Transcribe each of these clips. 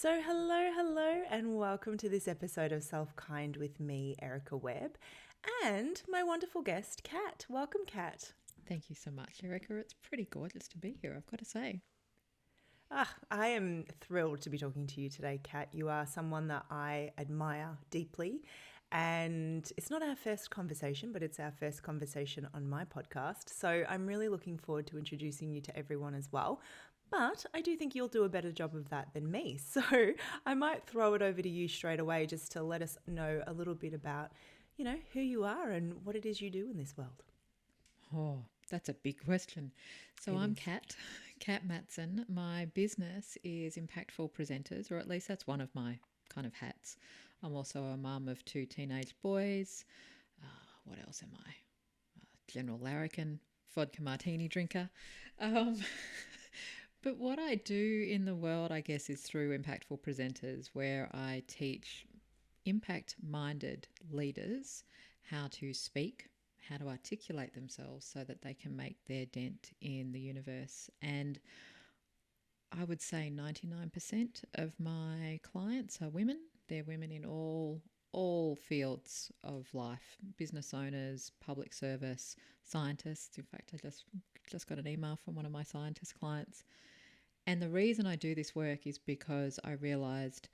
So, hello, and welcome to this episode of SelfKind with me, Erica Webb, and my wonderful guest, Cat. Welcome, Cat. Thank you so much, Erica. It's pretty gorgeous to be here, I've got to say. I am thrilled to be talking to you today, Cat. You are someone that I admire deeply, and it's not our first conversation, but it's our first conversation on my podcast. So, I'm really looking forward to introducing you to everyone as well. But I do think you'll do a better job of that than me. So I might throw it over to you straight away just to let us know a little bit about, who you are and what it is you do in this world. Oh, that's a big question. So It I'm is. Cat Matson. My business is Impactful Presenters, or at least that's one of my kind of hats. I'm also a mum of two teenage boys. What else am I? General larrikin, vodka martini drinker. Um, but what I do in the world, I guess, is through Impactful Presenters, where I teach impact minded leaders how to speak, how to articulate themselves so that they can make their dent in the universe. And I would say 99% of my clients are women. They're women in all fields of life, business owners, public service, scientists. In fact, I just got an email from one of my scientist clients. And the reason I do this work is because I realized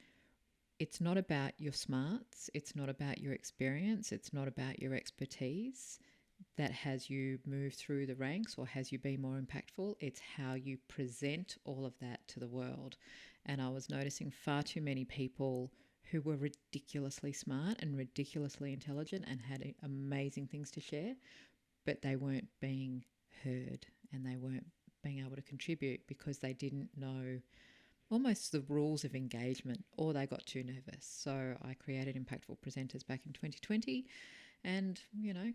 it's not about your smarts, it's not about your experience, it's not about your expertise that has you move through the ranks or has you be more impactful. It's how you present all of that to the world. And I was noticing far too many people who were ridiculously smart and ridiculously intelligent and had amazing things to share, but they weren't being heard and they weren't being able to contribute because they didn't know almost the rules of engagement, or they got too nervous. So I created Impactful Presenters back in 2020, and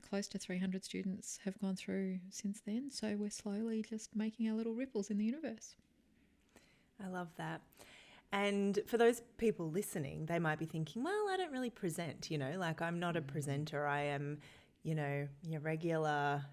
close to 300 students have gone through since then. So we're slowly just making our little ripples in the universe. I love that. And for those people listening, they might be thinking, well, I don't really present, like I'm not a presenter. I am, your regular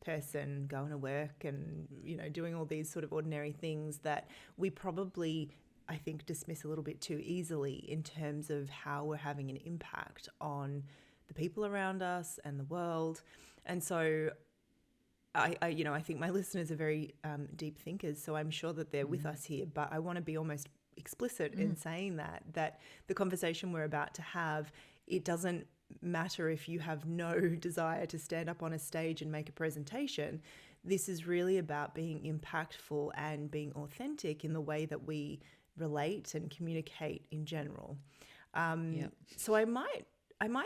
person going to work and doing all these sort of ordinary things that we probably, I think, dismiss a little bit too easily in terms of how we're having an impact on the people around us and the world. And so I think my listeners are very deep thinkers, so I'm sure that they're with us here, but I want to be almost explicit in saying that the conversation we're about to have, it doesn't matter if you have no desire to stand up on a stage and make a presentation. This is really about being impactful and being authentic in the way that we relate and communicate in general. Yep. So I might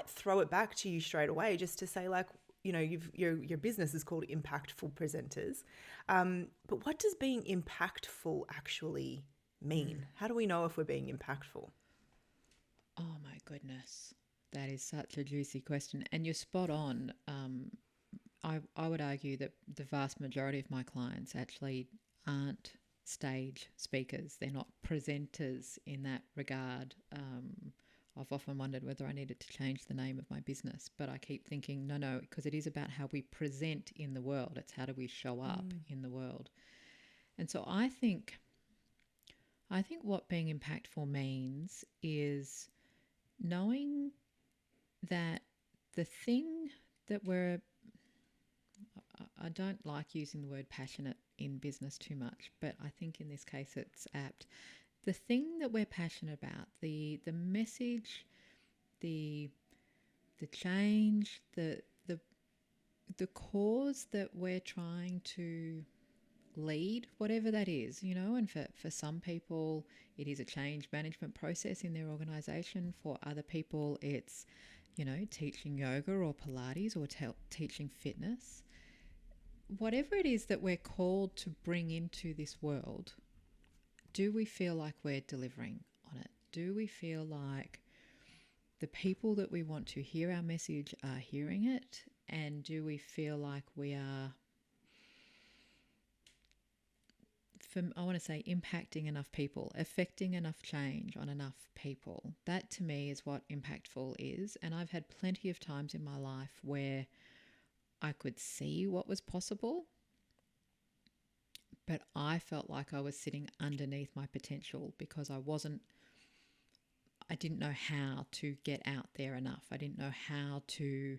throw it back to you straight away just to say, like, your business is called Impactful Presenters, but what does being impactful actually mean? How do we know if we're being impactful? Oh my goodness. That is such a juicy question. And you're spot on. I would argue that the vast majority of my clients actually aren't stage speakers. They're not presenters in that regard. I've often wondered whether I needed to change the name of my business, but I keep thinking, no, because it is about how we present in the world. It's how do we show up in the world. And so I think what being impactful means is knowing that the thing that I don't like using the word passionate in business too much, but I think in this case it's apt. The thing that we're passionate about, the message, the change, the cause that we're trying to lead, whatever that is, and for some people it is a change management process in their organization. For other people it's teaching yoga or Pilates or teaching fitness. Whatever it is that we're called to bring into this world, do we feel like we're delivering on it? Do we feel like the people that we want to hear our message are hearing it? And do we feel like we are, I want to say, impacting enough people, affecting enough change on enough people? That to me is what impactful is. And I've had plenty of times in my life where I could see what was possible, but I felt like I was sitting underneath my potential because I didn't know how to get out there enough. I didn't know how to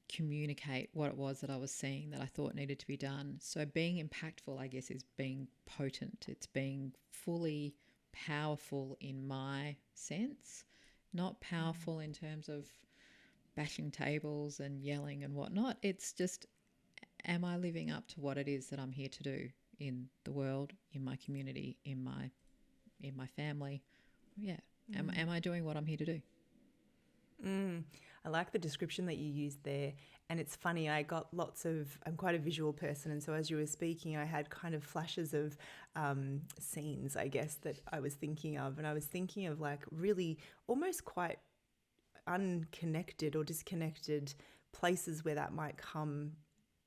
communicate what it was that I was seeing that I thought needed to be done. So being impactful, I guess, is being potent. It's being fully powerful in my sense, not powerful in terms of bashing tables and yelling and whatnot. It's just, am I living up to what it is that I'm here to do in the world, in my community, in my family? Yeah. Am I doing what I'm here to do? I like the description that you used there. And it's funny, I'm quite a visual person. And so as you were speaking, I had kind of flashes of scenes, I guess, that I was thinking of. And I was thinking of like really almost quite unconnected or disconnected places where that might come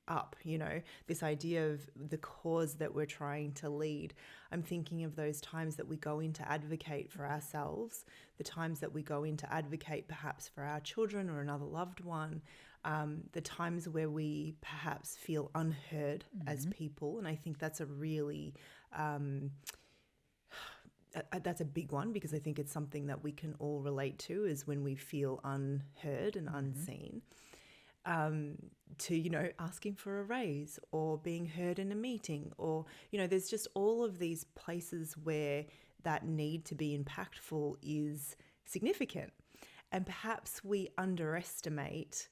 up, this idea of the cause that we're trying to lead. I'm thinking of those times that we go in to advocate for ourselves, the times that we go in to advocate perhaps for our children or another loved one, the times where we perhaps feel unheard as people. And I think that's a really that's a big one, because I think it's something that we can all relate to, is when we feel unheard and unseen. To, asking for a raise or being heard in a meeting, or, there's just all of these places where that need to be impactful is significant. And perhaps we underestimate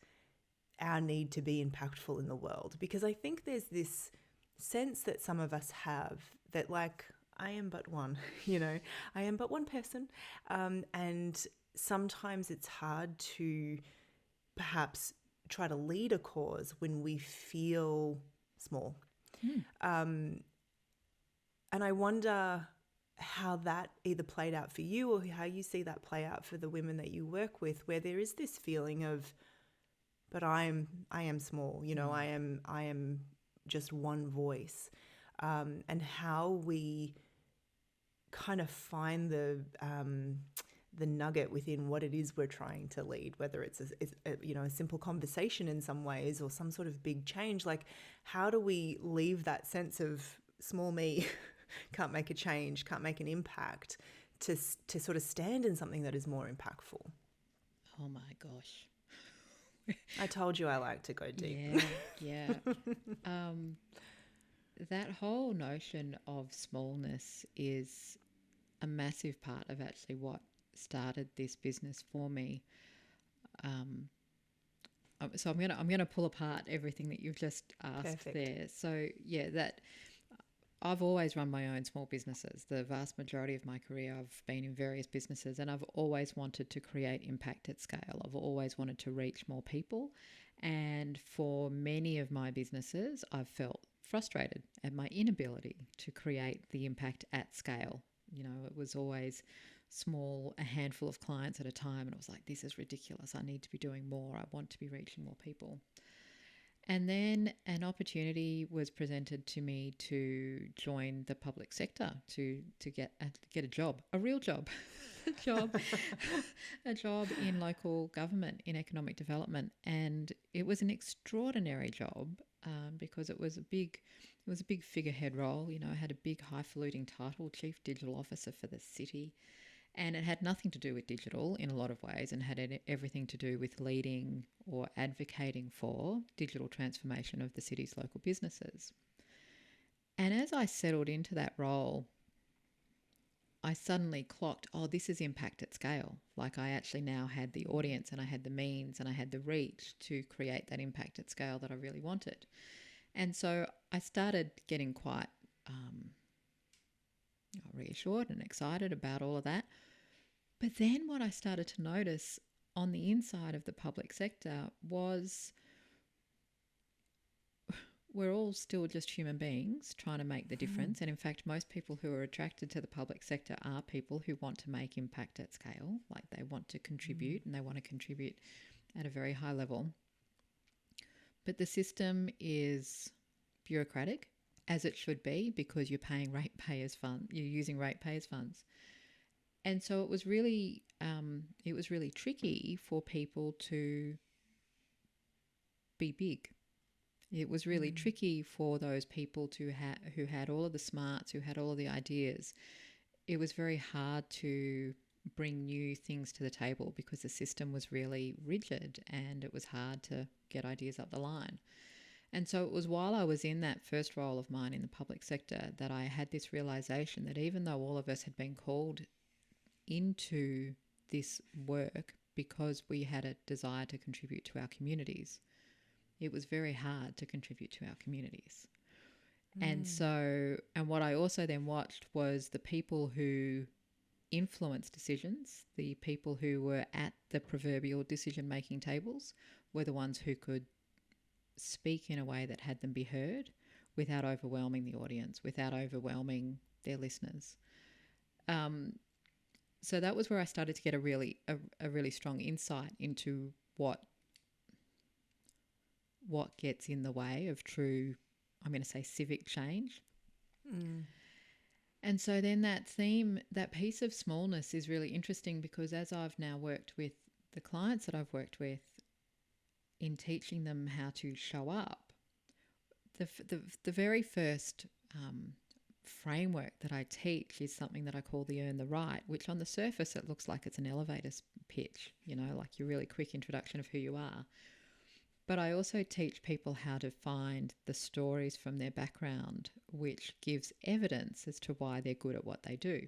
our need to be impactful in the world, because I think there's this sense that some of us have that, like, I am but one, I am but one person. And sometimes it's hard to perhaps try to lead a cause when we feel small. And I wonder how that either played out for you, or how you see that play out for the women that you work with, where there is this feeling of, but I am small, I am just one voice, and how we kind of find the nugget within what it is we're trying to lead, whether it's a simple conversation in some ways, or some sort of big change. Like, how do we leave that sense of small me, can't make a change, can't make an impact, to sort of stand in something that is more impactful? Oh my gosh. I told you I like to go deep. Yeah. That whole notion of smallness is a massive part of actually what started this business for me. So I'm gonna pull apart everything that you've just asked. Perfect. There. So yeah, that I've always run my own small businesses. The vast majority of my career, I've been in various businesses, and I've always wanted to create impact at scale. I've always wanted to reach more people, and for many of my businesses, I've felt frustrated at my inability to create the impact at scale. It was always small, a handful of clients at a time, and it was like, this is ridiculous. I need to be doing more. I want to be reaching more people. And then an opportunity was presented to me to join the public sector, to get a job, a real job, a job in local government, in economic development. And it was an extraordinary job, because it was a big figurehead role. I had a big highfalutin title, Chief Digital Officer for the city. And it had nothing to do with digital in a lot of ways, and had everything to do with leading or advocating for digital transformation of the city's local businesses. And as I settled into that role, I suddenly clocked, this is impact at scale. Like, I actually now had the audience, and I had the means, and I had the reach to create that impact at scale that I really wanted. And so I started getting quite reassured and excited about all of that. But then what I started to notice on the inside of the public sector was, we're all still just human beings trying to make the difference. And in fact, most people who are attracted to the public sector are people who want to make impact at scale. Like, they want to contribute, and they want to contribute at a very high level. But the system is bureaucratic, as it should be, because you're paying ratepayers' funds, you're using ratepayers' funds. And so it was really tricky for people to be big. It was really tricky for those people who had all of the smarts, who had all of the ideas. It was very hard to bring new things to the table because the system was really rigid and it was hard to get ideas up the line. And so it was while I was in that first role of mine in the public sector that I had this realization that even though all of us had been called into this work because we had a desire to contribute to our communities, it was very hard to contribute to our communities. And so, and what I also then watched was the people who influenced decisions, the people who were at the proverbial decision-making tables were the ones who could speak in a way that had them be heard without overwhelming the audience, without overwhelming their listeners. So that was where I started to get a really strong insight into what gets in the way of true, I'm going to say, civic change. And so then that piece of smallness is really interesting because as I've now worked with the clients that I've worked with in teaching them how to show up, the very first framework that I teach is something that I call the earn the right, which on the surface it looks like it's an elevator pitch, like your really quick introduction of who you are. But I also teach people how to find the stories from their background, which gives evidence as to why they're good at what they do.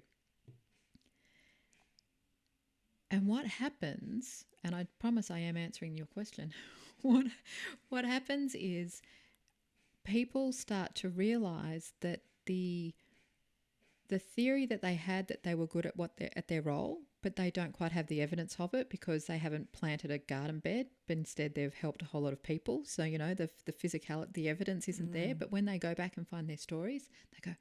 And what happens, and I promise I am answering your question, what happens is people start to realize that the theory that they had that they were good at their role, but they don't quite have the evidence of it because they haven't planted a garden bed, but instead they've helped a whole lot of people. So, the physicality, the evidence isn't there. But when they go back and find their stories, they go,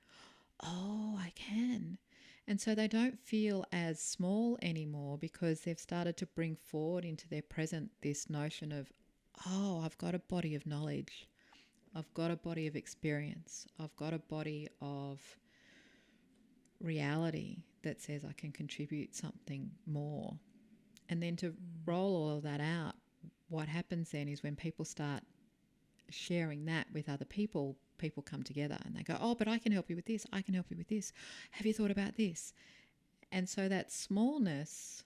oh, I can. And so they don't feel as small anymore because they've started to bring forward into their present this notion of, oh, I've got a body of knowledge. I've got a body of experience. I've got a body of reality that says I can contribute something more. And then to roll all of that out, what happens then is when people start sharing that with other people, people come together and they go, oh, but I can help you with this. I can help you with this. Have you thought about this? And so that smallness,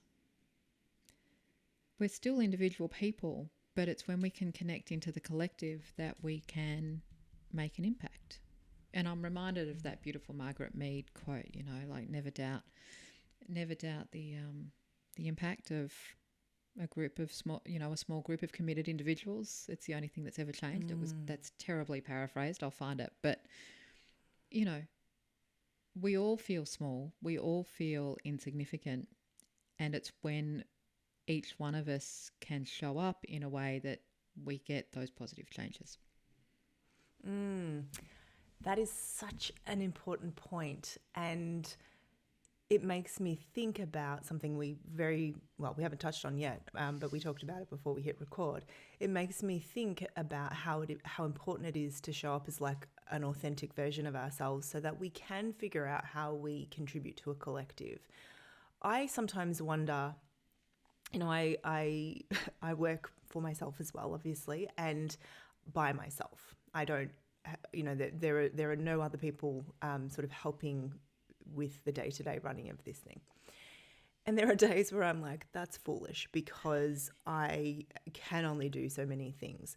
we're still individual people, but it's when we can connect into the collective that we can make an impact. And I'm reminded of that beautiful Margaret Mead quote, like never doubt the impact of a group of a small group of committed individuals. It's the only thing that's ever changed. That's terribly paraphrased. I'll find it. But, we all feel small. We all feel insignificant. And it's when each one of us can show up in a way that we get those positive changes. That is such an important point, and it makes me think about something we haven't touched on yet, but we talked about it before we hit record. It makes me think about how important it is to show up as like an authentic version of ourselves so that we can figure out how we contribute to a collective. I sometimes wonder, I work for myself as well, obviously, and by myself. I don't, there are no other people sort of helping with the day-to-day running of this thing. And there are days where I'm like, that's foolish because I can only do so many things.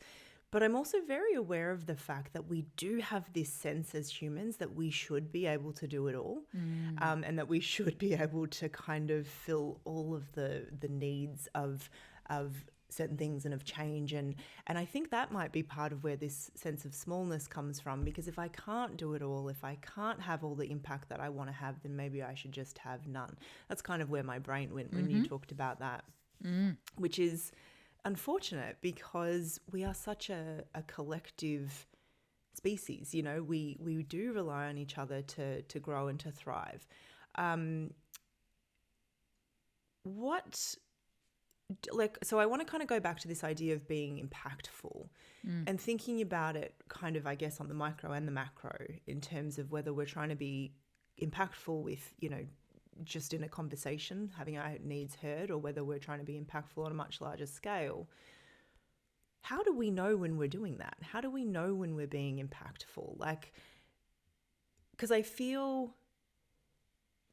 But I'm also very aware of the fact that we do have this sense as humans that we should be able to do it all, and that we should be able to kind of fill all of the needs of certain things and of change. And I think that might be part of where this sense of smallness comes from, because if I can't do it all, if I can't have all the impact that I want to have, then maybe I should just have none. That's kind of where my brain went when you talked about that, which is unfortunate because we are such a collective species. We do rely on each other to grow and to thrive. So I want to kind of go back to this idea of being impactful and thinking about it kind of, I guess, on the micro and the macro in terms of whether we're trying to be impactful with, just in a conversation, having our needs heard, or whether we're trying to be impactful on a much larger scale. how do we know when we're doing that? How do we know when we're being impactful? Like, because I feel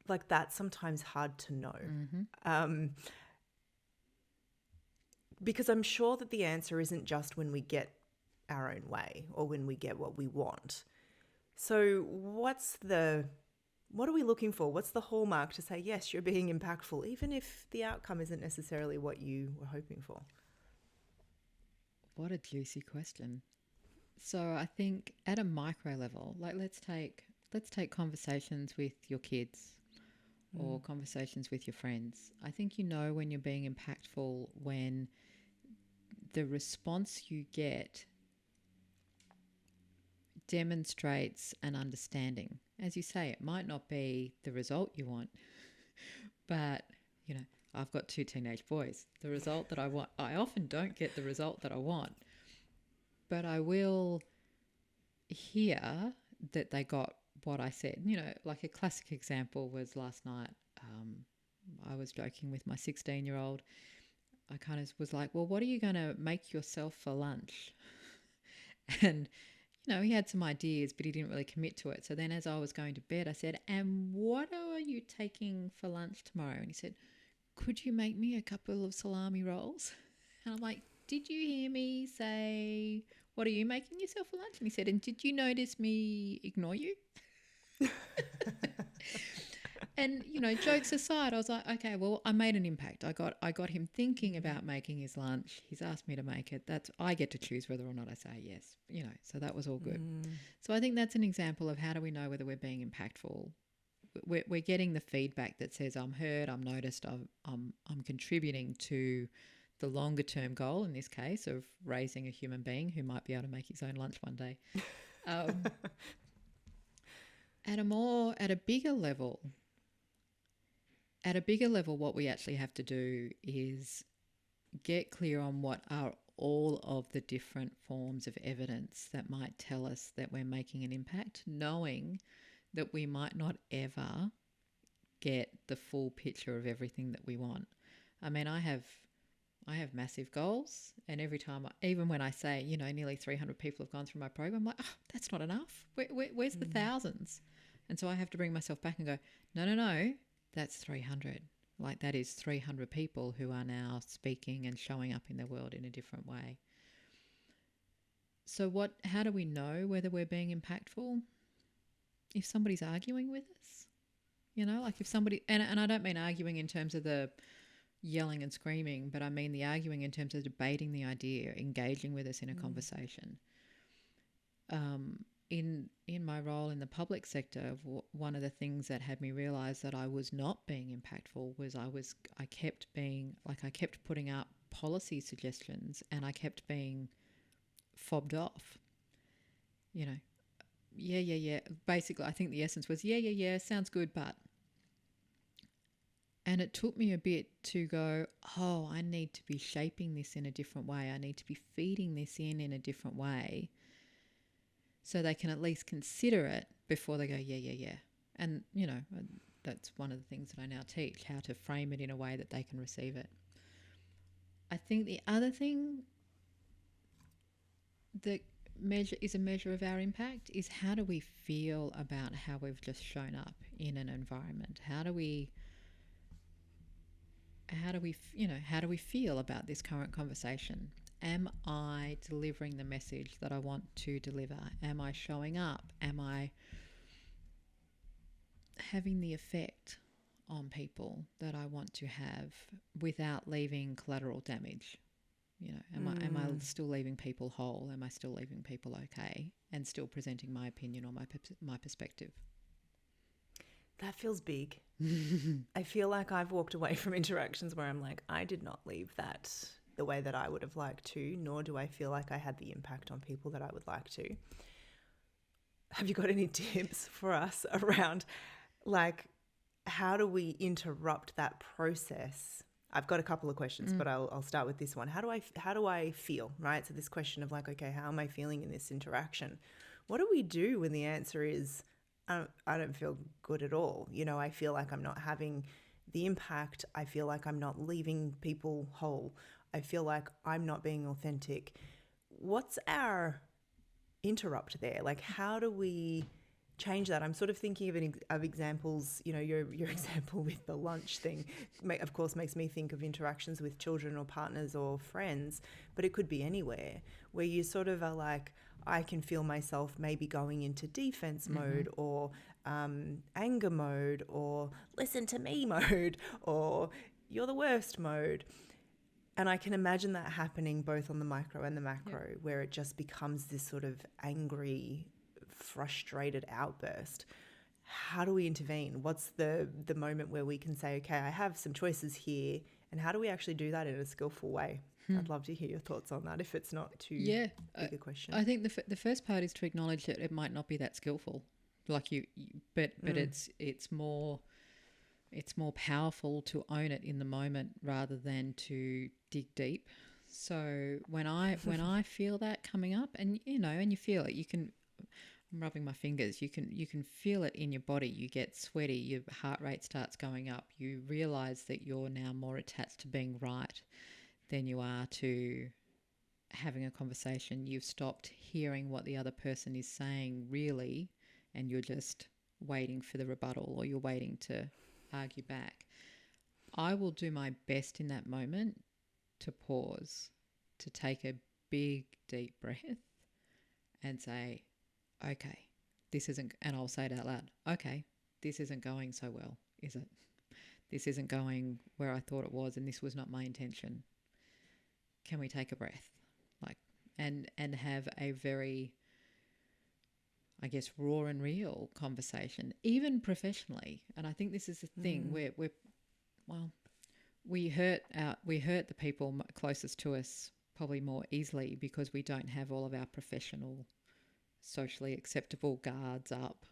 like that's sometimes hard to know. Because I'm sure that the answer isn't just when we get our own way or when we get what we want. So what are we looking for? What's the hallmark to say, yes, you're being impactful, even if the outcome isn't necessarily what you were hoping for? What a juicy question. So I think at a micro level, like let's take conversations with your kids or conversations with your friends. I think you know when you're being impactful when the response you get demonstrates an understanding. As you say, it might not be the result you want, but, you know, I've got 2 teenage boys. The result that I want, I often don't get the result that I want, but I will hear that they got what I said. You know, like a classic example was last night. I was joking with my 16-year-old. I kind of was like, well, what are you going to make yourself for lunch? And, you know, he had some ideas, but he didn't really commit to it. So then as I was going to bed, I said, and what are you taking for lunch tomorrow? And he said, could you make me a couple of salami rolls? And I'm like, did you hear me say, what are you making yourself for lunch? And he said, and did you notice me ignore you? And, you know, jokes aside, I was like, okay, well, I made an impact. I got him thinking about making his lunch. He's asked me to make it. I get to choose whether or not I say yes, you know, so that was all good. So I think that's an example of how do we know whether we're being impactful. We're getting the feedback that says I'm heard, I'm noticed, I'm contributing to the longer term goal, in this case, of raising a human being who might be able to make his own lunch one day. At a bigger level, what we actually have to do is get clear on what are all of the different forms of evidence that might tell us that we're making an impact, knowing that we might not ever get the full picture of everything that we want. I mean, I have massive goals, and every time, even when I say, you know, nearly 300 people have gone through my program, I'm like, oh, that's not enough. Where's the thousands? And so I have to bring myself back and go, no, that's 300. Like that is 300 people who are now speaking and showing up in the world in a different way. So how do we know whether we're being impactful? If somebody's arguing with us, you know, like if somebody, and I don't mean arguing in terms of the yelling and screaming, but I mean the arguing in terms of debating the idea, engaging with us in a conversation. In my role in the public sector, one of the things that had me realise that I was not being impactful was I kept putting up policy suggestions and I kept being fobbed off. You know, yeah. Basically, I think the essence was, yeah, sounds good, but. And it took me a bit to go, oh, I need to be shaping this in a different way. I need to be feeding this in a different way so they can at least consider it before they go, yeah. And, you know, that's one of the things that I now teach, how to frame it in a way that they can receive it. I think the other thing that is a measure of our impact is how do we feel about how we've just shown up in an environment? How do we feel about this current conversation? Am I delivering the message that I want to deliver? Am I showing up? Am I having the effect on people that I want to have without leaving collateral damage? You know, am I still leaving people whole? Am I still leaving people okay and still presenting my opinion or my perspective? That feels big. I feel like I've walked away from interactions where I'm like, I did not leave that the way that I would have liked to, nor do I feel like I had the impact on people that I would like to. Have you got any tips for us around, like, how do we interrupt that process? I've got a couple of questions, but I'll start with this one. How do I feel, right? So this question of like, okay, how am I feeling in this interaction? What do we do when the answer is, I don't feel good at all? You know, I feel like I'm not having the impact. I feel like I'm not leaving people whole. I feel like I'm not being authentic. what's our interrupt there? Like, how do we change that? I'm sort of thinking of examples, you know, your example with the lunch thing, of course, makes me think of interactions with children or partners or friends, but it could be anywhere where you sort of are like, I can feel myself maybe going into defense mode or anger mode or listen to me mode or you're the worst mode. And I can imagine that happening both on the micro and the macro, where it just becomes this sort of angry, frustrated outburst. How do we intervene? What's the moment where we can say, okay, I have some choices here, and how do we actually do that in a skillful way? I'd love to hear your thoughts on that if it's not too big a question. I think the first part is to acknowledge that it might not be that skillful, like but it's more powerful to own it in the moment rather than to dig deep. So when I feel that coming up, and you know, and you feel it, I'm rubbing my fingers, you can feel it in your body. You get sweaty, your heart rate starts going up. You realize that you're now more attached to being right than you are to having a conversation. You've stopped hearing what the other person is saying really, and you're just waiting for the rebuttal, or you're waiting to argue back. I will do my best in that moment to pause, to take a big deep breath and say, okay, this isn't, and I'll say it out loud, okay, this isn't going so well, is it? This isn't going where I thought it was, and this was not my intention. Can we take a breath? Like, and have a very, I guess, raw and real conversation, even professionally. And I think this is the thing where we hurt the people closest to us probably more easily because we don't have all of our professional, socially acceptable guards up.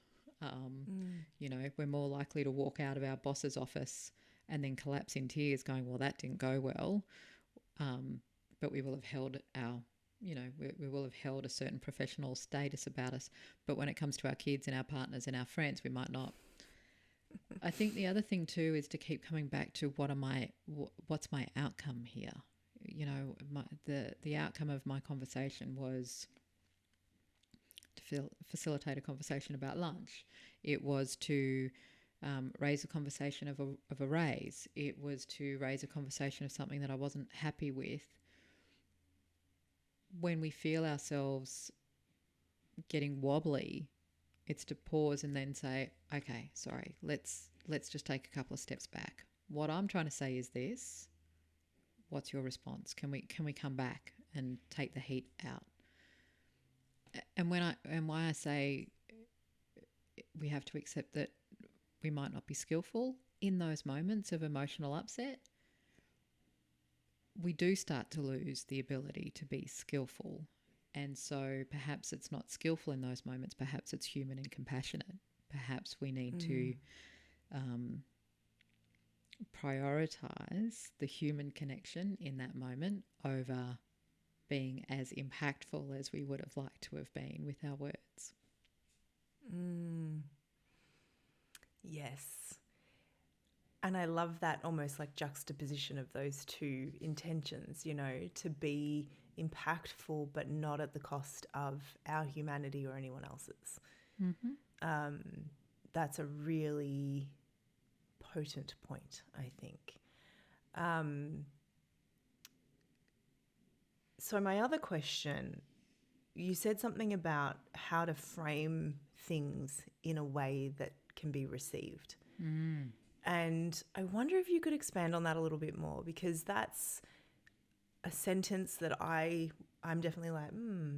You know, we're more likely to walk out of our boss's office and then collapse in tears going, well, that didn't go well. But we will have held we will have held a certain professional status about us. But when it comes to our kids and our partners and our friends, we might not. I think the other thing too is to keep coming back to what's my outcome here? You know, the outcome of my conversation was to facilitate a conversation about lunch. It was to raise a conversation of a raise. It was to raise a conversation of something that I wasn't happy with. When we feel ourselves getting wobbly, it's to pause and then say, okay, sorry, let's just take a couple of steps back. What I'm trying to say is this. What's your response? Can we come back and take the heat out? And why I say we have to accept that we might not be skillful in those moments of emotional upset, we do start to lose the ability to be skillful. And so perhaps it's not skillful in those moments. Perhaps it's human and compassionate. Perhaps we need to prioritize the human connection in that moment over being as impactful as we would have liked to have been with our words. Yes. And I love that almost like juxtaposition of those two intentions, you know, to be impactful but not at the cost of our humanity or anyone else's. That's a really potent point, I think. So my other question, you said something about how to frame things in a way that can be received. And I wonder if you could expand on that a little bit more, because that's a sentence that I'm definitely like,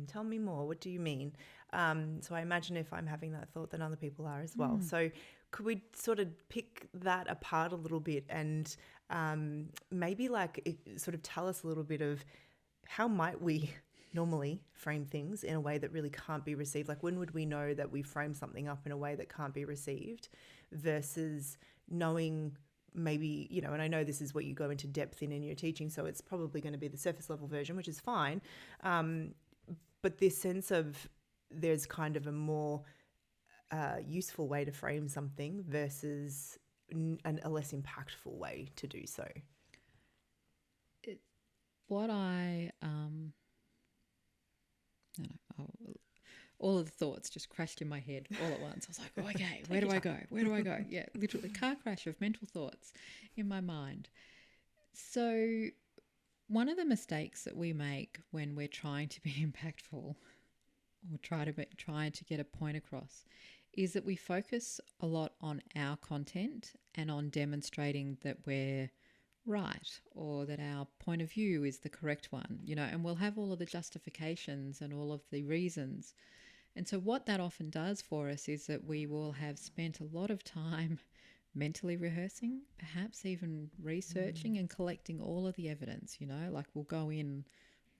tell me more. What do you mean? So I imagine if I'm having that thought, then other people are as well. So could we sort of pick that apart a little bit and maybe sort of tell us a little bit of how might we normally frame things in a way that really can't be received? Like, when would we know that we frame something up in a way that can't be received versus knowing maybe, you know, and I know this is what you go into depth in your teaching, so it's probably going to be the surface level version, which is fine. But this sense of there's kind of a more useful way to frame something versus a less impactful way to do so. What I No, no. All of the thoughts just crashed in my head all at once. I was like, oh, okay, where do I go? Where do I go? Yeah, literally car crash of mental thoughts in my mind. So one of the mistakes that we make when we're trying to be impactful or trying to get a point across is that we focus a lot on our content and on demonstrating that we're right or that our point of view is the correct one, and we'll have all of the justifications and all of the reasons. And so what that often does for us is that we will have spent a lot of time mentally rehearsing, perhaps even researching and collecting all of the evidence, like we'll go in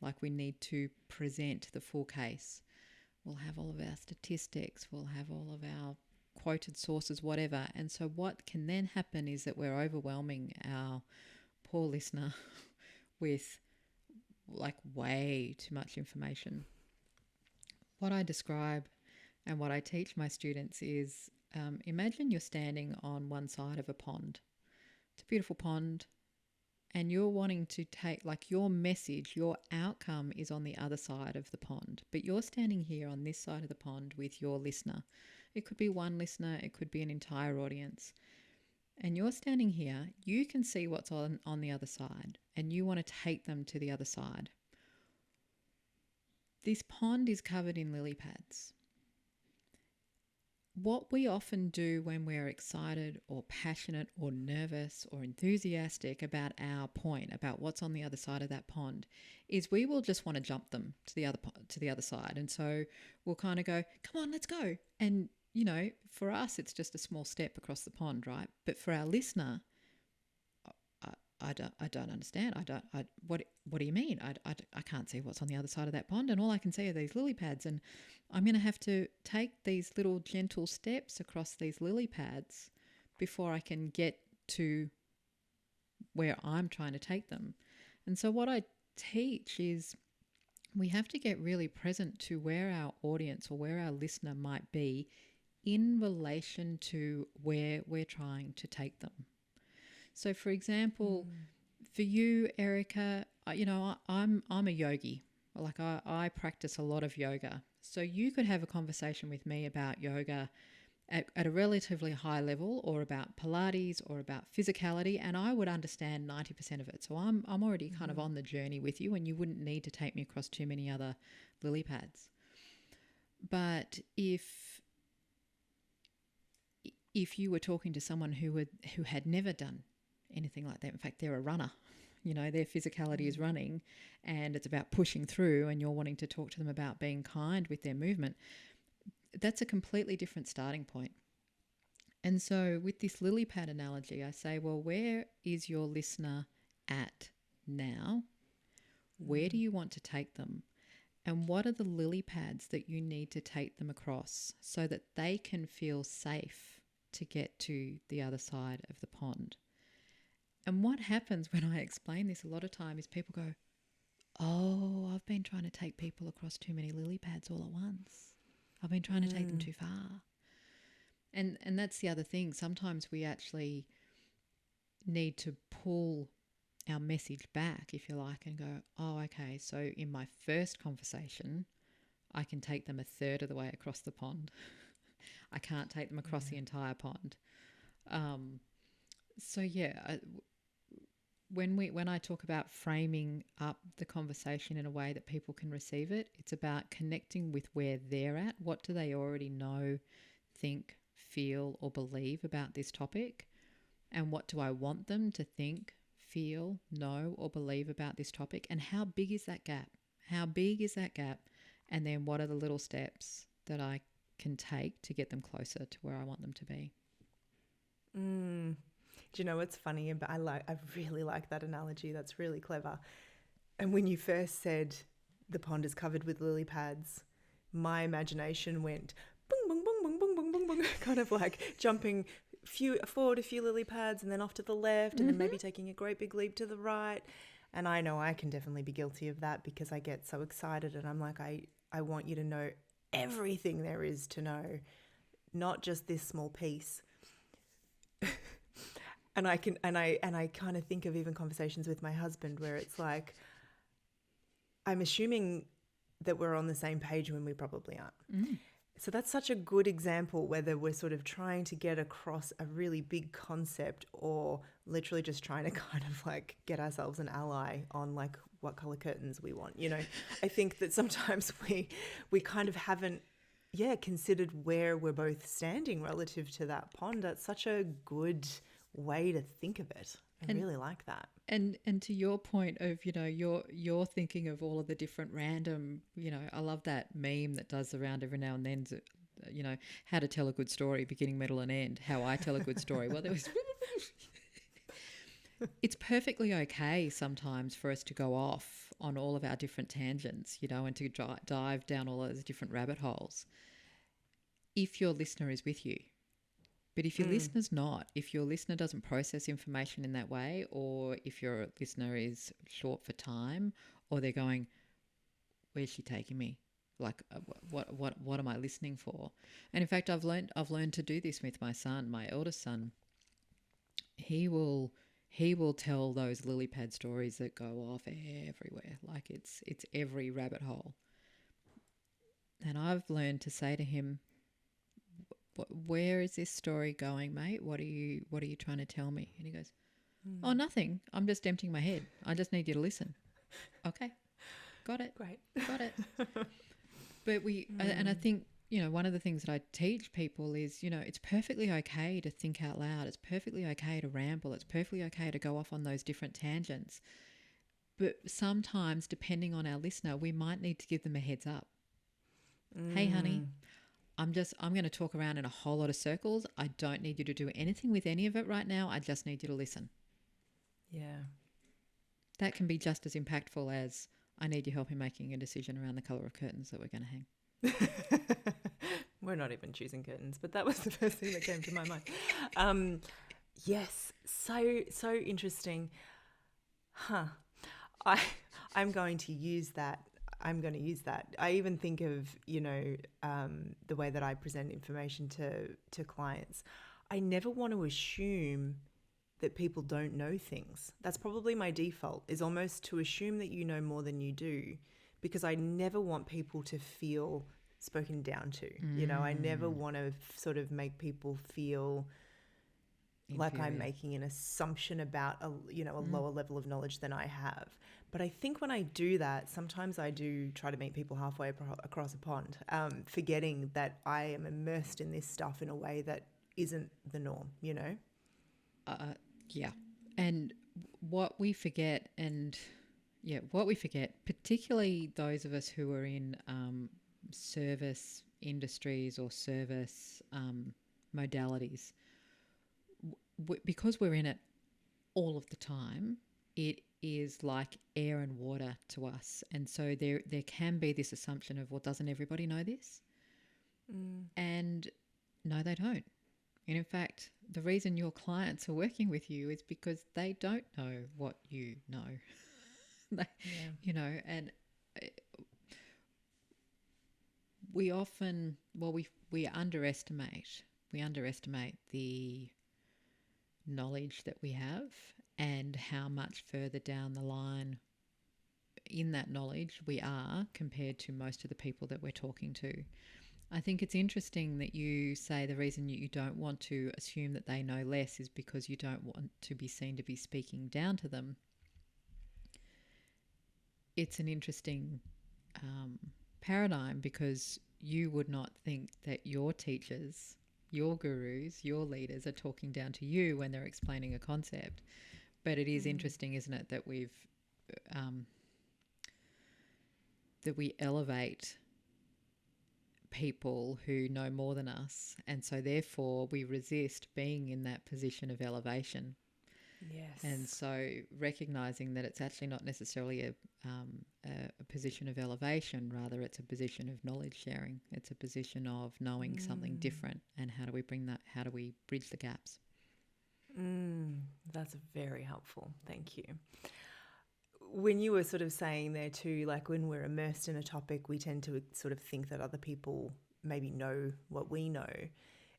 like we need to present the full case. We'll have all of our statistics, we'll have all of our quoted sources, whatever. And so what can then happen is that we're overwhelming our poor listener with like way too much information. What I describe and what I teach my students is imagine you're standing on one side of a pond. It's a beautiful pond, and you're wanting to take, like, your message, your outcome is on the other side of the pond, but you're standing here on this side of the pond with your listener. It could be one listener, it could be an entire audience. And you're standing here, you can see what's on the other side, and you want to take them to the other side. This pond is covered in lily pads. What we often do when we're excited or passionate or nervous or enthusiastic about our point, about what's on the other side of that pond, is we will just want to jump them to the other side. And so we'll kind of go, come on, let's go. And, for us, it's just a small step across the pond, right? But for our listener, I don't understand. What do you mean? I can't see what's on the other side of that pond, and all I can see are these lily pads, and I'm going to have to take these little gentle steps across these lily pads before I can get to where I'm trying to take them. And so what I teach is we have to get really present to where our audience or where our listener might be in relation to where we're trying to take them. So, for example, for you, Erica, I'm a yogi. Like I practice a lot of yoga. So you could have a conversation with me about yoga at a relatively high level, or about Pilates, or about physicality, and I would understand 90% of it. So I'm already kind of on the journey with you, and you wouldn't need to take me across too many other lily pads. But if you were talking to someone who had never done anything like that, in fact, they're a runner, their physicality is running, and it's about pushing through, and you're wanting to talk to them about being kind with their movement, that's a completely different starting point. And so with this lily pad analogy, I say, well, where is your listener at now? Where do you want to take them? And what are the lily pads that you need to take them across so that they can feel safe to get to the other side of the pond? And what happens when I explain this a lot of time is people go, oh, I've been trying to take people across too many lily pads all at once. I've been trying to take them too far. And that's the other thing. Sometimes we actually need to pull our message back, if you like, and go, oh, okay, so in my first conversation, I can take them a third of the way across the pond. I can't take them across the entire pond. When I talk about framing up the conversation in a way that people can receive it, it's about connecting with where they're at. What do they already know, think, feel, or believe about this topic? And what do I want them to think, feel, know, or believe about this topic? And how big is that gap? How big is that gap? And then what are the little steps that I can take to get them closer to where I want them to be? Do you know what's funny? I really like that analogy. That's really clever. And when you first said the pond is covered with lily pads, my imagination went boom, boom, boom, boom, boom, boom, boom, boom, kind of like jumping forward a few lily pads and then off to the left, and then maybe taking a great big leap to the right. And I know I can definitely be guilty of that because I get so excited and I'm like, I want you to know everything there is to know, not just this small piece. And I kind of think of even conversations with my husband where it's like, I'm assuming that we're on the same page when we probably aren't. So that's such a good example, whether we're sort of trying to get across a really big concept or literally just trying to kind of like get ourselves an ally on like what color curtains we want. You know, I think that sometimes we kind of haven't, considered where we're both standing relative to that pond. That's such a good way to think of it. I really like that. And to your point of, you know, you're thinking of all of the different random, you know, I love that meme that does the round every now and then, you know, how to tell a good story, beginning, middle and end, how I tell a good story. Well, there was it's perfectly okay sometimes for us to go off on all of our different tangents, you know, and to dive down all those different rabbit holes if your listener is with you. But if your listener's not, if your listener doesn't process information in that way, or if your listener is short for time, or they're going, where's she taking me? Like, what am I listening for? And in fact, I've learned to do this with my son, my eldest son. He will tell those lily pad stories that go off everywhere. Like it's every rabbit hole. And I've learned to say to him, where is this story going, mate? What are you trying to tell me? And he goes, oh, nothing. I'm just emptying my head. I just need you to listen. Okay. Got it. Great. Got it. But and I think, you know, one of the things that I teach people is, you know, it's perfectly okay to think out loud. It's perfectly okay to ramble. It's perfectly okay to go off on those different tangents. But sometimes, depending on our listener, we might need to give them a heads up. Hey, honey, I'm going to talk around in a whole lot of circles. I don't need you to do anything with any of it right now. I just need you to listen. Yeah. That can be just as impactful as I need your help in making a decision around the colour of curtains that we're going to hang. We're not even choosing curtains, but that was the first thing that came to my mind. Yes, so interesting. I'm going to use that. I even think of, you know, the way that I present information to clients. I never want to assume that people don't know things. That's probably my default, is almost to assume that you know more than you do, because I never want people to feel spoken down to. You know, I never want to sort of make people feel like I'm making an assumption about a lower level of knowledge than I have. But I think when I do that, sometimes I do try to meet people halfway across a pond, forgetting that I am immersed in this stuff in a way that isn't the norm, you know? Yeah. And what we forget, particularly those of us who are in service industries or service modalities, because we're in it all of the time, it is like air and water to us. And so there can be this assumption of, well, doesn't everybody know this? And no, they don't. And in fact, the reason your clients are working with you is because they don't know what you know. You know, and we often, we underestimate the knowledge that we have and how much further down the line in that knowledge we are compared to most of the people that we're talking to. I think it's interesting that you say the reason you don't want to assume that they know less is because you don't want to be seen to be speaking down to them. It's an interesting paradigm, because you would not think that your teachers, your gurus, your leaders are talking down to you when they're explaining a concept. But it is interesting, isn't it, that we elevate people who know more than us, and so therefore we resist being in that position of elevation. Yes. And so recognizing that it's actually not necessarily a position of elevation, rather it's a position of knowledge sharing. It's a position of knowing something different, and how do we bridge the gaps? That's very helpful. Thank you. When you were sort of saying there too, like when we're immersed in a topic, we tend to sort of think that other people maybe know what we know.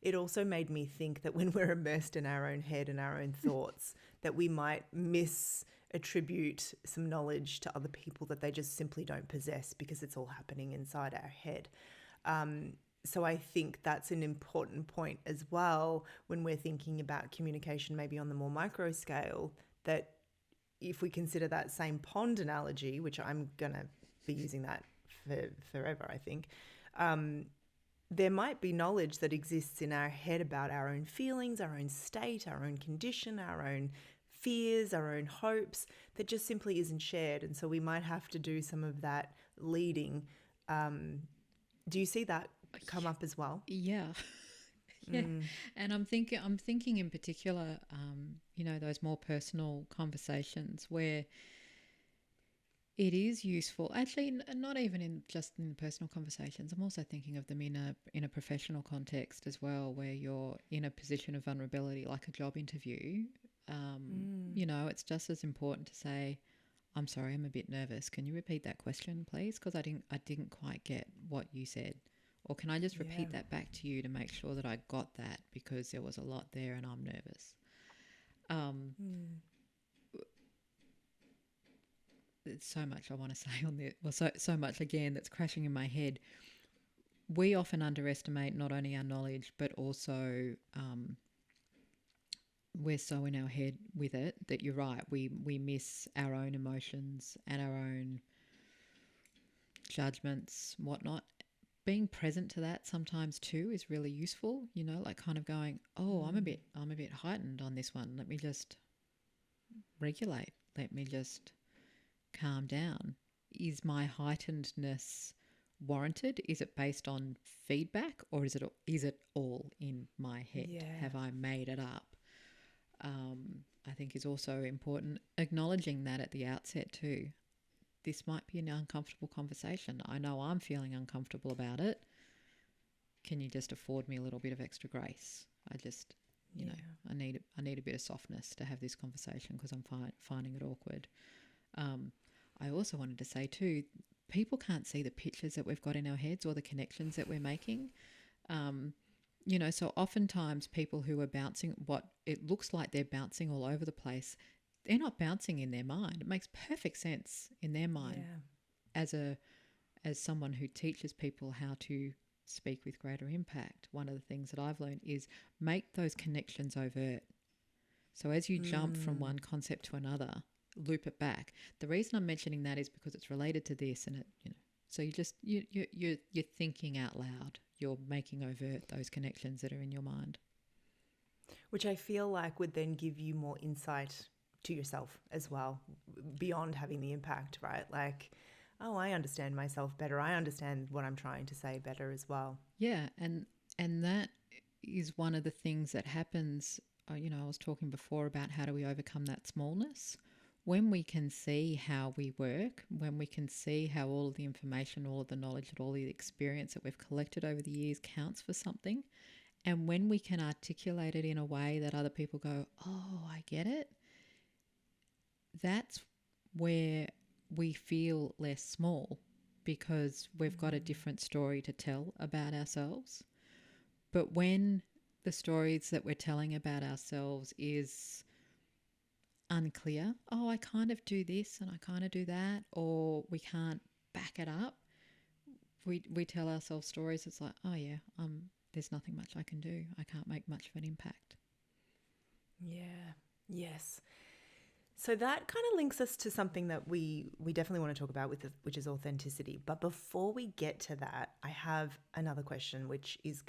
It also made me think that when we're immersed in our own head and our own thoughts, that we might misattribute attribute some knowledge to other people that they just simply don't possess because it's all happening inside our head. So I think that's an important point as well when we're thinking about communication, maybe on the more micro scale, that if we consider that same pond analogy, which I'm going to be using that for forever, I think, there might be knowledge that exists in our head about our own feelings, our own state, our own condition, our own fears, our own hopes, that just simply isn't shared. And so we might have to do some of that leading. Do you see that come up as well? Yeah. Yeah. And I'm thinking in particular, those more personal conversations where it is useful. Actually, not even just in the personal conversations. I'm also thinking of them in a professional context as well, where you're in a position of vulnerability, like a job interview. It's just as important to say, "I'm sorry, I'm a bit nervous. Can you repeat that question, please? Because I didn't quite get what you said." Or can I just repeat that back to you to make sure that I got that, because there was a lot there and I'm nervous. There's so much I want to say on this. Well, so much again that's crashing in my head. We often underestimate not only our knowledge, but also we're so in our head with it that you're right. We miss our own emotions and our own judgments, whatnot. Being present to that sometimes too is really useful, like kind of going, oh, I'm a bit heightened on this one. Let me just regulate. Let me just calm down. Is my heightenedness warranted? Is it based on feedback, or is it all in my head? Yeah. Have I made it up? I think is also important, acknowledging that at the outset too. This might be an uncomfortable conversation. I know I'm feeling uncomfortable about it. Can you just afford me a little bit of extra grace? I just, I need a bit of softness to have this conversation because I'm finding it awkward. I also wanted to say too, people can't see the pictures that we've got in our heads or the connections that we're making. So oftentimes people who are bouncing, what it looks like they're bouncing all over the place, they're not bouncing in their mind. It makes perfect sense in their mind. Yeah. As someone who teaches people how to speak with greater impact, one of the things that I've learned is make those connections overt. So as you jump from one concept to another, loop it back. The reason I'm mentioning that is because it's related to this, and so you're thinking out loud. You're making overt those connections that are in your mind, which I feel like would then give you more insight to yourself as well, beyond having the impact, right? Like, oh, I understand myself better. I understand what I'm trying to say better as well. Yeah, and that is one of the things that happens. I was talking before about how do we overcome that smallness. When we can see how we work, when we can see how all of the information, all of the knowledge, and all the experience that we've collected over the years counts for something, and when we can articulate it in a way that other people go, oh, I get it, that's where we feel less small, because we've got a different story to tell about ourselves. But when the stories that we're telling about ourselves is unclear, oh, I kind of do this and I kind of do that, or we can't back it up, we tell ourselves stories. It's like, oh yeah, there's nothing much I can do. I can't make much of an impact. Yeah. Yes. So that kind of links us to something that we definitely want to talk about, which is authenticity. But before we get to that, I have another question, which is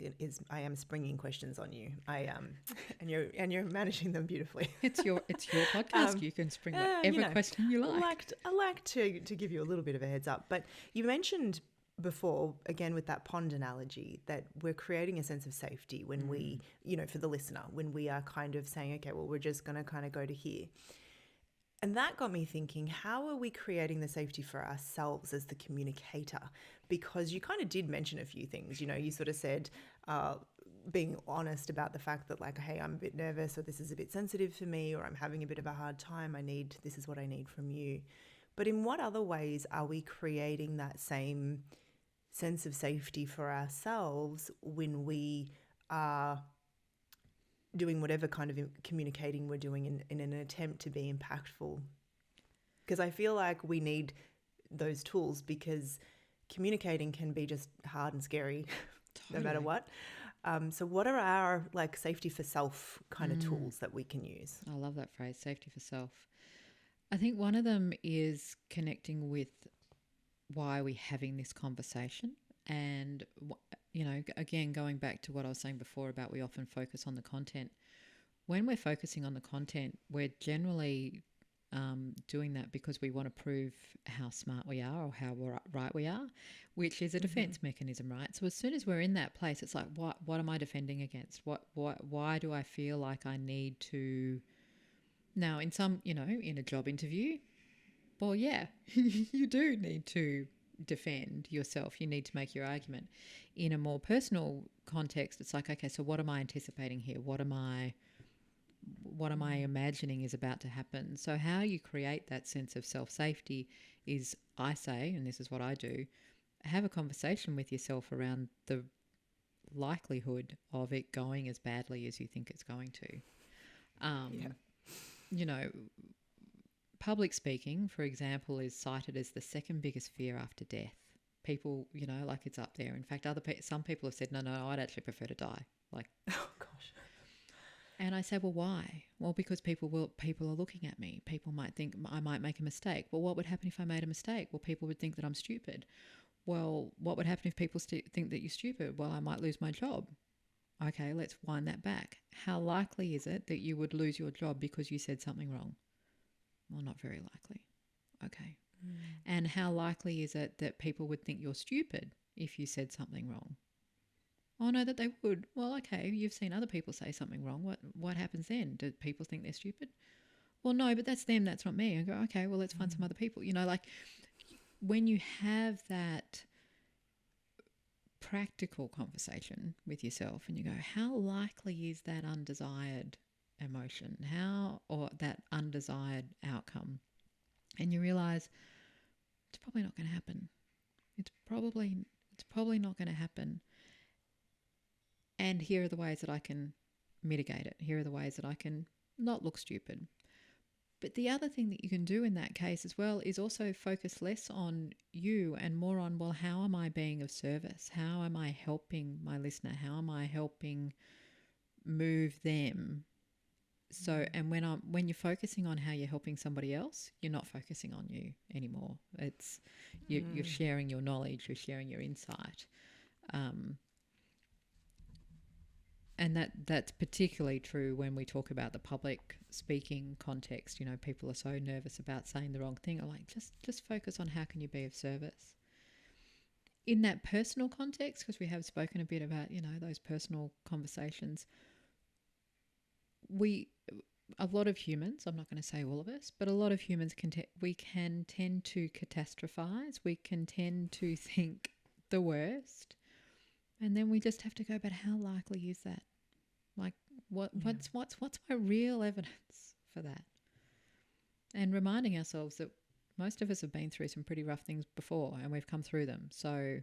I am springing questions on you. And you're managing them beautifully. It's your podcast. You can spring whatever question you like. I like to give you a little bit of a heads up. But you mentioned before, again with that pond analogy, that we're creating a sense of safety when we, for the listener, when we are kind of saying, okay, well, we're just going to kind of go to here. And that got me thinking, how are we creating the safety for ourselves as the communicator? Because you kind of did mention a few things. You sort of said being honest about the fact that, like, hey, I'm a bit nervous, or this is a bit sensitive for me, or I'm having a bit of a hard time. This is what I need from you. But in what other ways are we creating that same sense of safety for ourselves when we are doing whatever kind of communicating we're doing in an attempt to be impactful Because I feel like we need those tools, because communicating can be just hard and scary no matter what. So what are our like safety for self kind of tools that we can use? I love that phrase, safety for self. I think one of them is connecting with why are we having this conversation. And, again, going back to what I was saying before about we often focus on the content. When we're focusing on the content, we're generally doing that because we want to prove how smart we are or how right we are, which is a defense mechanism, right? So as soon as we're in that place, it's like, what am I defending against? Why do I feel like I need to? Now, in some, in a job interview, well, yeah, you do need to defend yourself. You need to make your argument. In a more personal context, it's like, okay, so what am I anticipating here? What am I imagining is about to happen? So how you create that sense of self-safety is, I say, and this is what I do, have a conversation with yourself around the likelihood of it going as badly as you think it's going to. Public speaking, for example, is cited as the second biggest fear after death. People, like it's up there. In fact, some people have said, no, I'd actually prefer to die. Like, oh gosh. And I say, well, why? Well, because people are looking at me. People might think I might make a mistake. Well, what would happen if I made a mistake? Well, people would think that I'm stupid. Well, what would happen if people think that you're stupid? Well, I might lose my job. Okay, let's wind that back. How likely is it that you would lose your job because you said something wrong? Well, not very likely. Okay. And how likely is it that people would think you're stupid if you said something wrong? Oh, no, that they would. Well, okay, you've seen other people say something wrong. What happens then? Do people think they're stupid? Well, no, but that's them, that's not me. I go, okay, well, let's find some other people. Like when you have that practical conversation with yourself and you go, how likely is that undesired emotion, or that undesired outcome? And you realize it's probably not going to happen. It's probably not going to happen. And here are the ways that I can mitigate it. Here are the ways that I can not look stupid. But the other thing that you can do in that case as well is also focus less on you and more on, well, how am I being of service? How am I helping my listener? How am I helping move them? So, and when you're focusing on how you're helping somebody else, you're not focusing on you anymore. It's you're sharing your knowledge, you're sharing your insight. And that's particularly true when we talk about the public speaking context. People are so nervous about saying the wrong thing. I'm like, just focus on how can you be of service. In that personal context, because we have spoken a bit about, those personal conversations, a lot of humans, I'm not going to say all of us, but a lot of humans we can tend to catastrophize. We can tend to think the worst. And then we just have to go, but how likely is that? Like, what's my real evidence for that? And reminding ourselves that most of us have been through some pretty rough things before and we've come through them. So,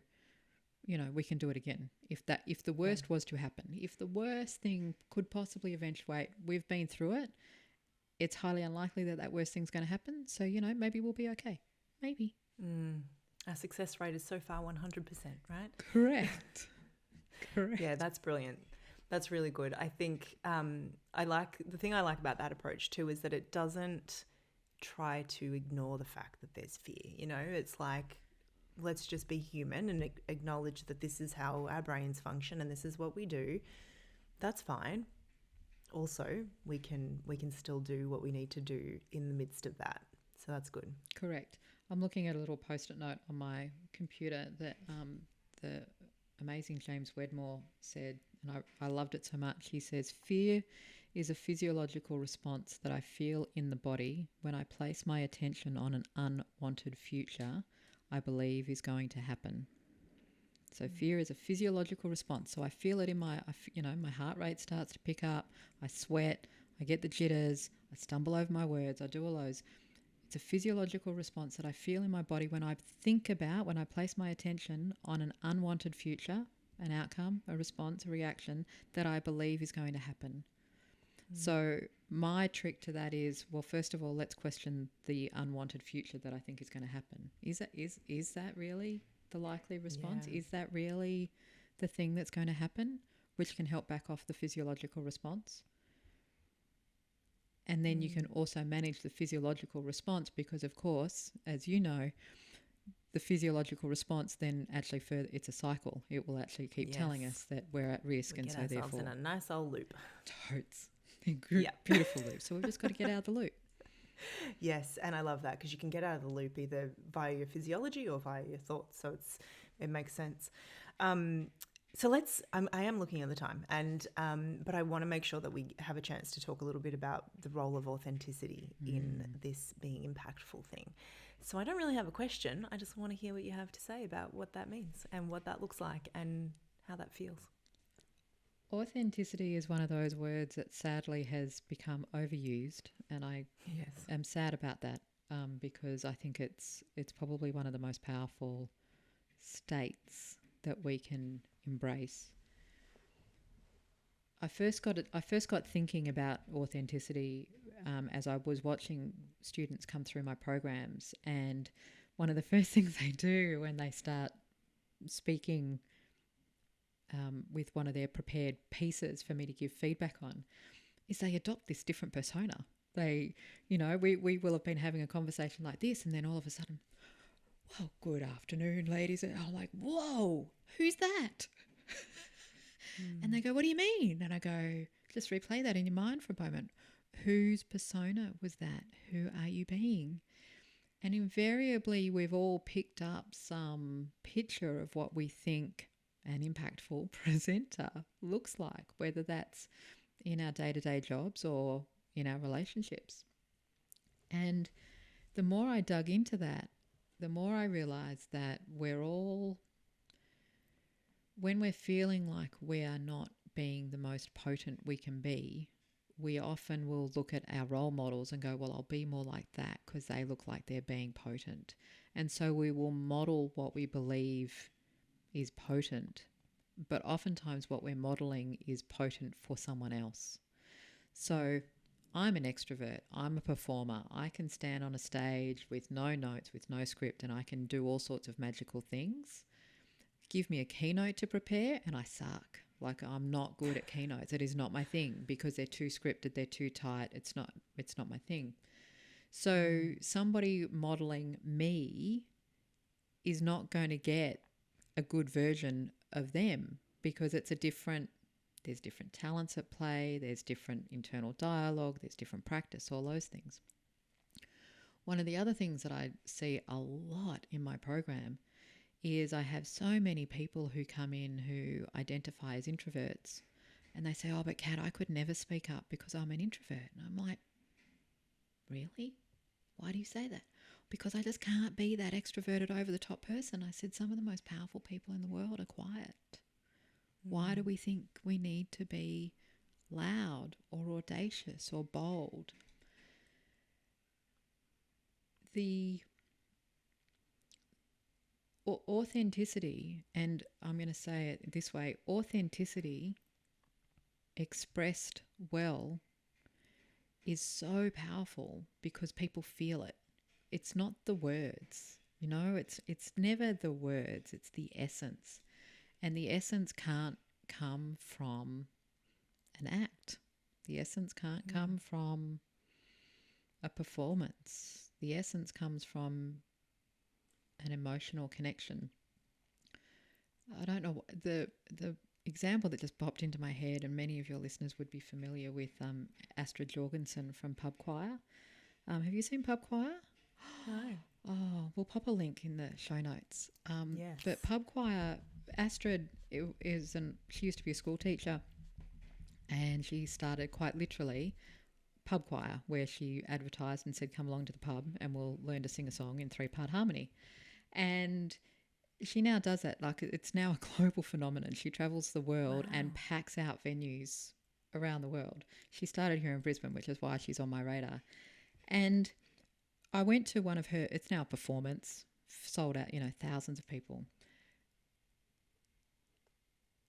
we can do it again. If the worst was to happen, if the worst thing could possibly eventuate, we've been through it. It's highly unlikely that worst thing's going to happen. So, maybe we'll be okay. Maybe. Our success rate is so far 100%, right? Correct. Correct. Yeah, that's brilliant. That's really good. I think the thing I like about that approach too is that it doesn't try to ignore the fact that there's fear. It's like, let's just be human and acknowledge that this is how our brains function and this is what we do. That's fine. Also, we can still do what we need to do in the midst of that. So that's good. Correct. I'm looking at a little post-it note on my computer that the amazing James Wedmore said, and I loved it so much. He says, fear is a physiological response that I feel in the body when I place my attention on an unwanted future I believe is going to happen. So fear is a physiological response. So I feel it in my heart rate starts to pick up. I sweat. I get the jitters. I stumble over my words. I do all those. It's a physiological response that I feel in my body when I place my attention on an unwanted future, an outcome, a response, a reaction that I believe is going to happen. So my trick to that is, well, first of all, let's question the unwanted future that I think is going to happen. Is that really the likely response? Yeah. Is that really the thing that's going to happen, which can help back off the physiological response? And then you can also manage the physiological response because, of course, as you know, the physiological response then actually further, it's a cycle. It will actually keep telling us that we're at risk, We and get so ourselves therefore in a nice old loop. totes. Beautiful loop. So we've just got to get out of the loop. Yes, and I love that because you can get out of the loop either via your physiology or via your thoughts. So it makes sense. So I am looking at the time, and but I want to make sure that we have a chance to talk a little bit about the role of authenticity in this being impactful thing. So I don't really have a question. I just want to hear what you have to say about what that means and what that looks like and how that feels. Authenticity is one of those words that sadly has become overused, and I am sad about that because I think it's probably one of the most powerful states that we can embrace. I first got thinking about authenticity as I was watching students come through my programs, and one of the first things they do when they start speaking with one of their prepared pieces for me to give feedback on is they adopt this different persona. They, we will have been having a conversation like this, and then all of a sudden, well, good afternoon, ladies. And I'm like, whoa, who's that? And they go, what do you mean? And I go, just replay that in your mind for a moment. Whose persona was that? Who are you being? And invariably, we've all picked up some picture of what we think an impactful presenter looks like, whether that's in our day-to-day jobs or in our relationships. And the more I dug into that, the more I realized that we're all, when we're feeling like we are not being the most potent we can be, we often will look at our role models and go, well, I'll be more like that because they look like they're being potent. And so we will model what we believe is potent, but oftentimes what we're modeling is potent for someone else. So I'm an extrovert, I'm a performer, I can stand on a stage with no notes, with no script, and I can do all sorts of magical things. Give me a keynote to prepare and I suck. Like, I'm not good at keynotes. It is not my thing because they're too scripted, they're too tight. It's not my thing. So somebody modeling me is not going to get a good version of them because there's different talents at play, there's different internal dialogue, there's different practice, all those things. One of the other things that I see a lot in my program is I have so many people who come in who identify as introverts, and they say, oh, but Kat, I could never speak up because I'm an introvert. And I'm like, really? Why do you say that? Because I just can't be that extroverted over the top person. I said, some of the most powerful people in the world are quiet. Why do we think we need to be loud or audacious or bold? The authenticity, and I'm going to say it this way, authenticity expressed well is so powerful because people feel it. It's not the words, it's never the words, it's the essence. And the essence can't come from an act. The essence can't come from a performance. The essence comes from an emotional connection. I don't know, the example that just popped into my head, and many of your listeners would be familiar with Astrid Jorgensen from Pub Choir. Have you seen Pub Choir? No. Oh, we'll pop a link in the show notes. Yes. But Pub Choir, Astrid she used to be a school teacher, and she started quite literally Pub Choir, where she advertised and said, come along to the pub and we'll learn to sing a song in 3-part harmony. And she now does that. Like, it's now a global phenomenon. She travels the world and packs out venues around the world. She started here in Brisbane, which is why she's on my radar. And I went to one of her, it's now a performance, sold out, thousands of people.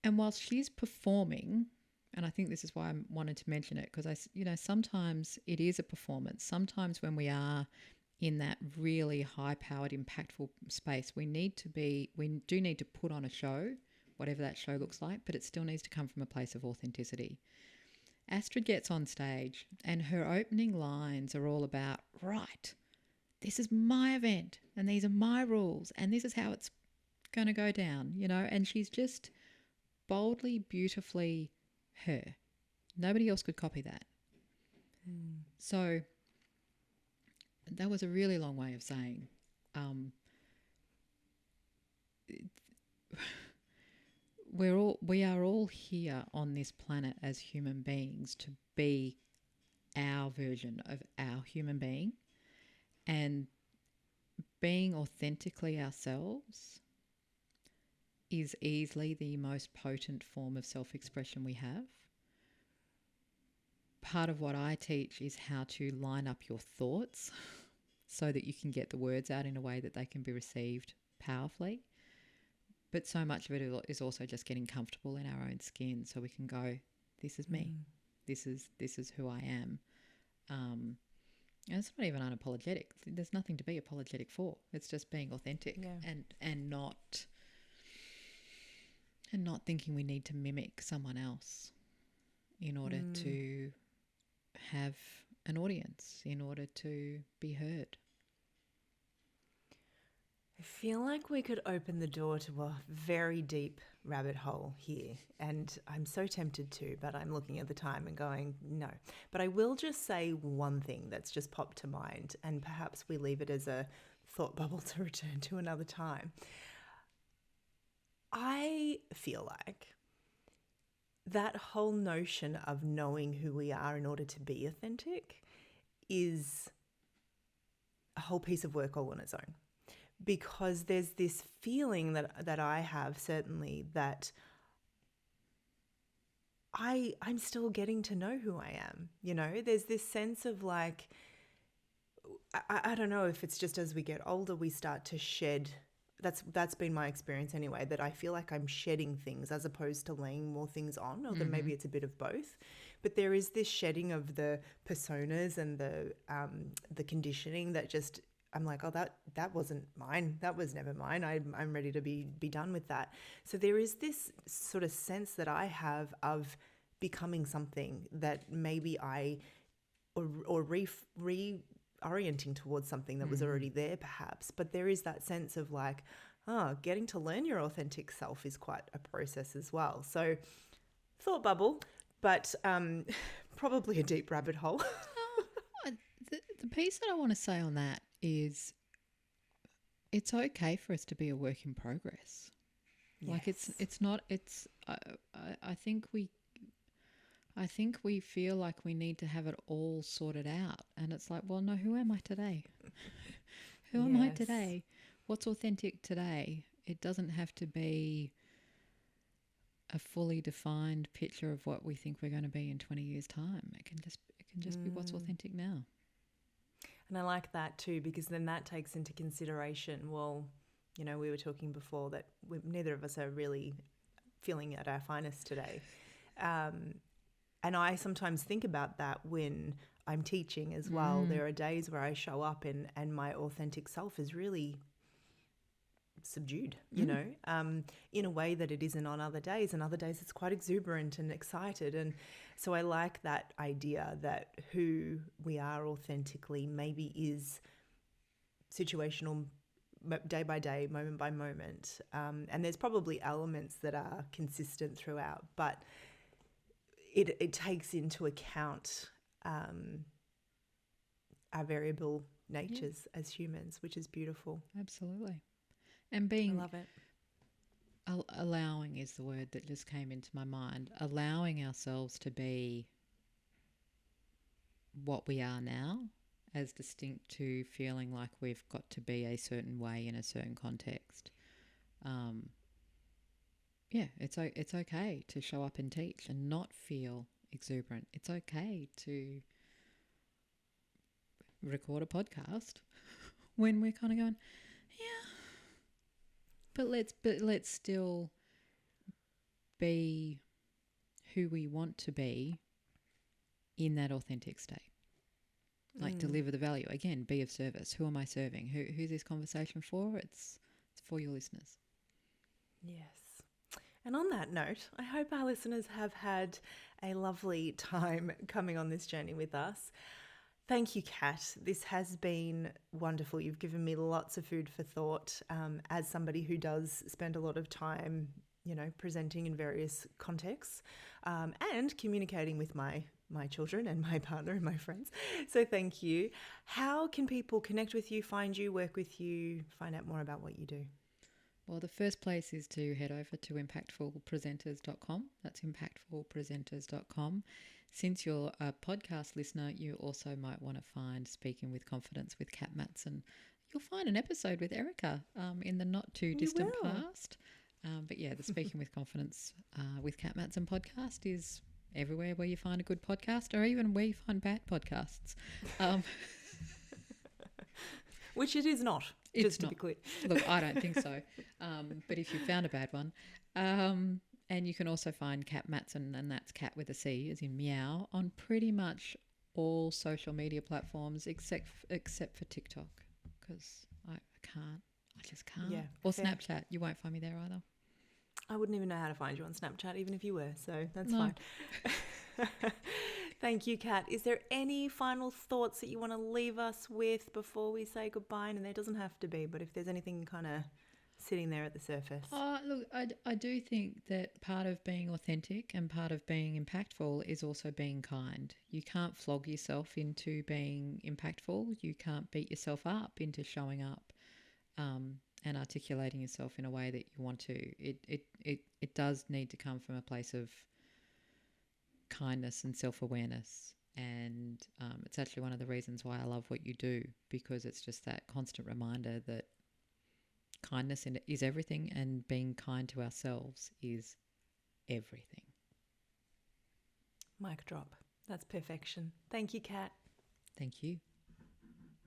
And whilst she's performing and I think this is why I wanted to mention it, because sometimes it is a performance. Sometimes when we are in that really high-powered, impactful space, we do need to put on a show, whatever that show looks like, but it still needs to come from a place of authenticity. Astrid gets on stage and her opening lines are all about, right, this is my event and these are my rules and this is how it's going to go down, and she's just boldly, beautifully her. Nobody else could copy that. So that was a really long way of saying we are all here on this planet as human beings to be our version of our human being, and being authentically ourselves is easily the most potent form of self-expression we have. Part of what I teach is how to line up your thoughts so that you can get the words out in a way that they can be received powerfully. But so much of it is also just getting comfortable in our own skin so we can go, this is me. This is who I am. And it's not even unapologetic. There's nothing to be apologetic for. It's just being authentic and not thinking we need to mimic someone else in order to have an audience, in order to be heard. I feel like we could open the door to a very deep rabbit hole here, and I'm so tempted to, but I'm looking at the time and going, no. But I will just say one thing that's just popped to mind, and perhaps we leave it as a thought bubble to return to another time. I feel like that whole notion of knowing who we are in order to be authentic is a whole piece of work all on its own. Because there's this feeling that I have, certainly, that I'm still getting to know who I am. There's this sense of like, I don't know if it's just as we get older, we start to shed. That's been my experience anyway, that I feel like I'm shedding things as opposed to laying more things on, although maybe it's a bit of both. But there is this shedding of the personas and the conditioning that just, I'm like, oh, that wasn't mine. That was never mine. I'm ready to be done with that. So there is this sort of sense that I have of becoming something that maybe or reorienting towards something that was already there perhaps. But there is that sense of like, getting to learn your authentic self is quite a process as well. So thought bubble, but probably a deep rabbit hole. The piece that I want to say on that is it's okay for us to be a work in progress. Yes. Like it's not, I think we feel like we need to have it all sorted out. And it's like, well, no, who am I today? Who am I today? What's authentic today? It doesn't have to be a fully defined picture of what we think we're going to be in 20 years' time. It can just be what's authentic now. And I like that too, because then that takes into consideration, well, we were talking before that neither of us are really feeling at our finest today. And I sometimes think about that when I'm teaching as well. There are days where I show up and my authentic self is really subdued, in a way that it isn't on other days. And other days it's quite exuberant and excited. And so I like that idea that who we are authentically maybe is situational, day by day, moment by moment. And there's probably elements that are consistent throughout, but it takes into account our variable natures as humans, which is beautiful. Absolutely. And being, I love it. Allowing is the word that just came into my mind. Allowing ourselves to be what we are now, as distinct to feeling like we've got to be a certain way in a certain context. It's okay to show up and teach and not feel exuberant. It's okay to record a podcast when we're kind of going, yeah. But let's still be who we want to be in that authentic state. Like deliver the value. Again, be of service. Who am I serving? Who's this conversation for? It's for your listeners. Yes. And on that note, I hope our listeners have had a lovely time coming on this journey with us. Thank you, Kat. This has been wonderful. You've given me lots of food for thought as somebody who does spend a lot of time, presenting in various contexts and communicating with my children and my partner and my friends. So thank you. How can people connect with you, find you, work with you, find out more about what you do? Well, the first place is to head over to impactfulpresenters.com. That's impactfulpresenters.com. Since you're a podcast listener, you also might want to find Speaking with Confidence with Cat Matson. You'll find an episode with Erica in the not too distant past. But yeah, the Speaking with Confidence with Cat Matson podcast is everywhere where you find a good podcast, or even where you find bad podcasts. Which it is not. It's just not. To be clear. Look, I don't think so. But if you found a bad one. And you can also find Cat Matson, and that's cat with a C, as in meow, on pretty much all social media platforms except for TikTok, because I just can't. Yeah, or fair. Snapchat. You won't find me there either. I wouldn't even know how to find you on Snapchat, even if you were, so that's No. fine. Thank you, Kat. Is there any final thoughts that you want to leave us with before we say goodbye? And there doesn't have to be, but if there's anything kind of sitting there at the surface. Look, I do think that part of being authentic and part of being impactful is also being kind. You can't flog yourself into being impactful. You can't beat yourself up into showing up and articulating yourself in a way that you want to. It does need to come from a place of kindness and self-awareness. And it's actually one of the reasons why I love what you do, because it's just that constant reminder that kindness is everything, and being kind to ourselves is everything. Mic drop. That's perfection. Thank you, Kat. Thank you.